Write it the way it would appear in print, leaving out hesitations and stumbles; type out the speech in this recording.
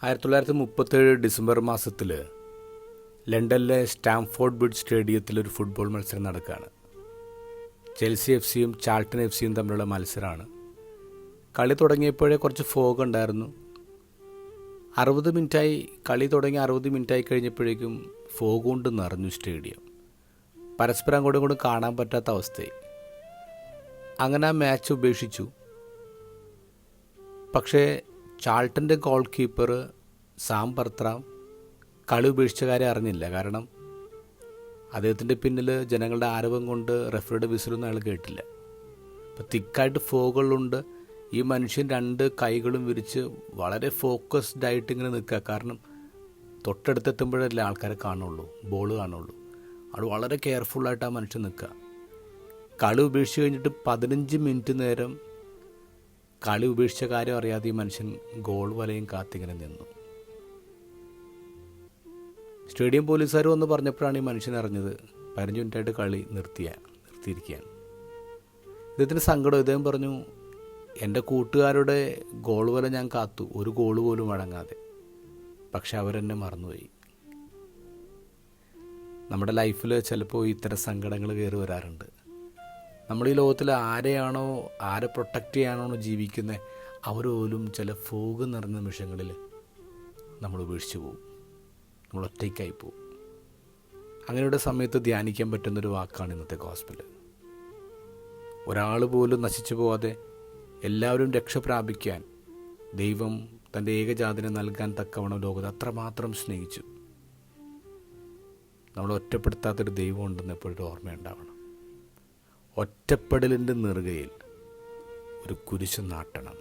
1937 December മാസത്തിൽ ലണ്ടനിലെ Stamford bridge സ്റ്റേഡിയത്തിൽ ഒരു ഫുട്ബോൾ മത്സരം നടക്കുകയാണ്. ചെൽസി എഫ് സിയും ചാൾട്ടൺ എഫ് സിയും തമ്മിലുള്ള മത്സരമാണ്. കളി തുടങ്ങിയപ്പോഴേ കുറച്ച് ഫോഗ് ഉണ്ടായിരുന്നു. 60 മിനിറ്റായി കളി തുടങ്ങി 60 മിനിറ്റായി കഴിഞ്ഞപ്പോഴേക്കും ഫോഗ് കൊണ്ട് നിറഞ്ഞു സ്റ്റേഡിയം. പരസ്പരം അങ്ങോട്ടും ഇങ്ങോട്ടും കാണാൻ പറ്റാത്ത അവസ്ഥയായി. അങ്ങനെ ആ മാച്ച് ഉപേക്ഷിച്ചു. പക്ഷേ ചാൾട്ടൻ്റെ ഗോൾ കീപ്പർ സാം ബർത്രാം കളി ഉപേക്ഷിച്ച കാര്യം അറിഞ്ഞില്ല. കാരണം അദ്ദേഹത്തിൻ്റെ പിന്നിൽ ജനങ്ങളുടെ ആരവം കൊണ്ട് റെഫറിയുടെ വിസിലൊന്നും അയാൾ കേട്ടില്ല. അപ്പോൾ തിക്കായിട്ട് ഫോഗുകളുണ്ട്. ഈ മനുഷ്യൻ 2 കൈകളും വിരിച്ച് വളരെ ഫോക്കസ്ഡ് ആയിട്ട് ഇങ്ങനെ നിൽക്കുക. കാരണം തൊട്ടടുത്തെത്തുമ്പോഴല്ലേ ആൾക്കാരെ കാണുള്ളൂ, ബോൾ കാണുള്ളൂ. അത് വളരെ കെയർഫുള്ളായിട്ട് ആ മനുഷ്യൻ നിൽക്കുക. കളി ഉപേക്ഷിച്ച് കഴിഞ്ഞിട്ട് 15 മിനിറ്റ് നേരം കളി ഉപേക്ഷിച്ച കാര്യം അറിയാതെ ഈ മനുഷ്യൻ ഗോൾ വലയും കാത്തിങ്ങനെ നിന്നു. സ്റ്റേഡിയം പോലീസുകാർ വന്ന് പറഞ്ഞപ്പോഴാണ് ഈ മനുഷ്യൻ അറിഞ്ഞത് 15 മിനിറ്റായിട്ട് കളി നിർത്തിയിരിക്കുകയാണ്. ഇദ്ദേഹത്തിന് സങ്കടം. ഇദ്ദേഹം പറഞ്ഞു, എൻ്റെ കൂട്ടുകാരുടെ ഗോൾ വല ഞാൻ കാത്തു, ഒരു ഗോൾ പോലും വഴങ്ങാതെ. പക്ഷെ അവരെന്നെ മറന്നുപോയി. നമ്മുടെ ലൈഫിൽ ചിലപ്പോൾ ഇത്തരം സങ്കടങ്ങൾ കയറി വരാറുണ്ട്. നമ്മൾ ഈ ലോകത്തിൽ ആരെ പ്രൊട്ടക്റ്റ് ചെയ്യാനാണോ ജീവിക്കുന്നത്, അവർ പോലും ചില ഫോഗ് നിറഞ്ഞ നിമിഷങ്ങളിൽ നമ്മൾ ഉപേക്ഷിച്ച് പോവും, നമ്മൾ ഒറ്റയ്ക്കായി പോവും. അങ്ങനെയുള്ള സമയത്ത് ധ്യാനിക്കാൻ പറ്റുന്നൊരു വാക്കാണ് ഇന്നത്തെ ഗോസ്പൽ. ഒരാൾ പോലും നശിച്ചു പോവാതെ എല്ലാവരും രക്ഷ പ്രാപിക്കാൻ ദൈവം തൻ്റെ ഏകജാതനെ നൽകാൻ തക്കവണ്ണം ലോകത്തെ അത്രമാത്രം സ്നേഹിച്ചു. നമ്മൾ ഒറ്റപ്പെടുത്താത്തൊരു ദൈവം ഉണ്ടെന്ന് എപ്പോഴും ഓർമ്മയുണ്ടാവണം. ഒറ്റപ്പെടലിൻ്റെ നെറുകയിൽ ഒരു കുരിശ് നാട്ടണം.